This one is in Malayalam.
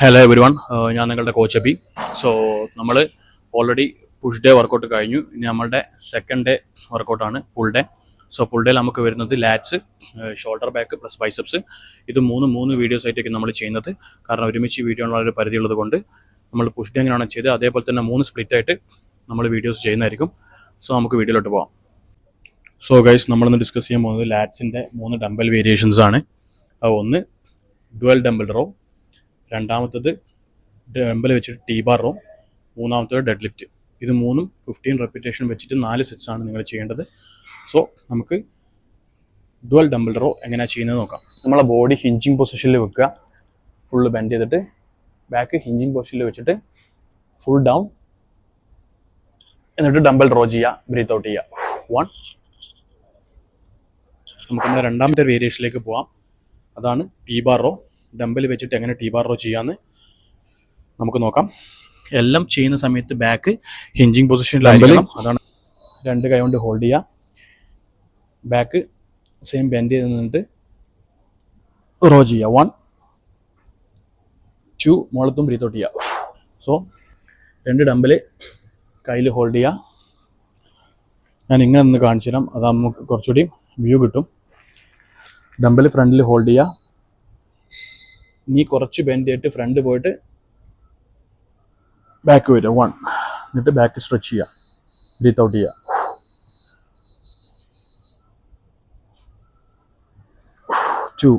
ഹലോ എവരി വൺ, ഞാൻ നിങ്ങളുടെ കോച്ച് അബി. സോ നമ്മൾ ഓൾറെഡി പുഷ് ഡേ വർക്കൗട്ട് കഴിഞ്ഞു. ഇനി നമ്മളുടെ സെക്കൻഡ് ഡേ വർക്കൗട്ടാണ് ഫുൾ ഡേ. സോ ഫുൾ ഡേയിൽ നമുക്ക് വരുന്നത് lats, shoulder back plus biceps. ഇത് മൂന്ന് വീഡിയോസ് ആയിട്ടൊക്കെ നമ്മൾ ചെയ്യുന്നത്. കാരണം ഒരുമിച്ച് വീഡിയോ വളരെ പരിധിയുള്ളത് കൊണ്ട് നമ്മൾ പുഷ് ഡേ എങ്ങനെയാണ് ചെയ്തത് അതേപോലെ തന്നെ 3 സ്പ്ലിറ്റ് ആയിട്ട് നമ്മൾ വീഡിയോസ് ചെയ്യുന്നതായിരിക്കും. സോ നമുക്ക് വീഡിയോയിലോട്ട് പോകാം. സോ ഗൈസ്, നമ്മളിന്ന് ഡിസ്കസ് ചെയ്യാൻ പോകുന്നത് ലാറ്റ്സിൻ്റെ 3 ഡംബൽ വേരിയേഷൻസ് ആണ്. ഒന്ന് ഡുവൽ ഡംബൽ റോ, രണ്ടാമത്തത് ഡംബൽ വെച്ചിട്ട് ടീ ബാർ റോ, മൂന്നാമത്തത് ഡെഡ് ലിഫ്റ്റ്. ഇത് മൂന്നും 15 റെപ്പിറ്റേഷൻ വെച്ചിട്ട് 4 സെറ്റ്സ് ആണ് നിങ്ങൾ ചെയ്യേണ്ടത്. സോ നമുക്ക് ഡുവൽ ഡംബൽ റോ എങ്ങനെയാണ് ചെയ്യുന്നത് നോക്കാം. നമ്മളെ ബോഡി ഹിഞ്ചിങ് പൊസിഷനിൽ വെക്കുക, ഫുള്ള് ബെൻഡ് ചെയ്തിട്ട് ബാക്ക് ഹിഞ്ചിങ് പൊസിഷനിൽ വെച്ചിട്ട് ഫുൾ ഡൗൺ, എന്നിട്ട് ഡംബൽ റോ ചെയ്യുക, ബ്രീത്ത് ഔട്ട് ചെയ്യുക. 1. നമുക്ക് നമ്മുടെ രണ്ടാമത്തെ വേരിയേഷനിലേക്ക് പോവാം. അതാണ് ടീ ബാർ റോ. ഡംബൽ വെച്ചിട്ട് എങ്ങനെ ടീ ബാർ റോ ചെയ്യാമെന്ന് നമുക്ക് നോക്കാം. എല്ലാം ചെയ്യുന്ന സമയത്ത് ബാക്ക് ഹിഞ്ചിങ് പൊസിഷനിലായിരിക്കണം. അതാണ് 2 കൈ കൊണ്ട് ഹോൾഡ് ചെയ്യുക, ബാക്ക് സെയിം ബെൻഡ് ചെയ്ത് നിന്നിട്ട് റോ ചെയ്യുക. 1, 2, മുകളത്തും ബ്രീത്ത് ഔട്ട് ചെയ്യുക. സോ 2 ഡംബൽ കയ്യിൽ ഹോൾഡ് ചെയ്യുക. ഞാൻ ഇങ്ങനെ നിന്ന് കാണിച്ചു തരാം, അത് നമുക്ക് കുറച്ചുകൂടി വ്യൂ കിട്ടും. ഡംബൽ ഫ്രണ്ടിൽ ഹോൾഡ് ചെയ്യുക, നീ കുറച്ച് ബെൻഡ് ചെയ്തിട്ട് ഫ്രണ്ട് പോയിട്ട് ബാക്ക് വരിക. 1, എന്നിട്ട് ബാക്ക് സ്ട്രെച്ച് ചെയ്യുക, ബ്രീത്ത് ഔട്ട് ചെയ്യുക. 2,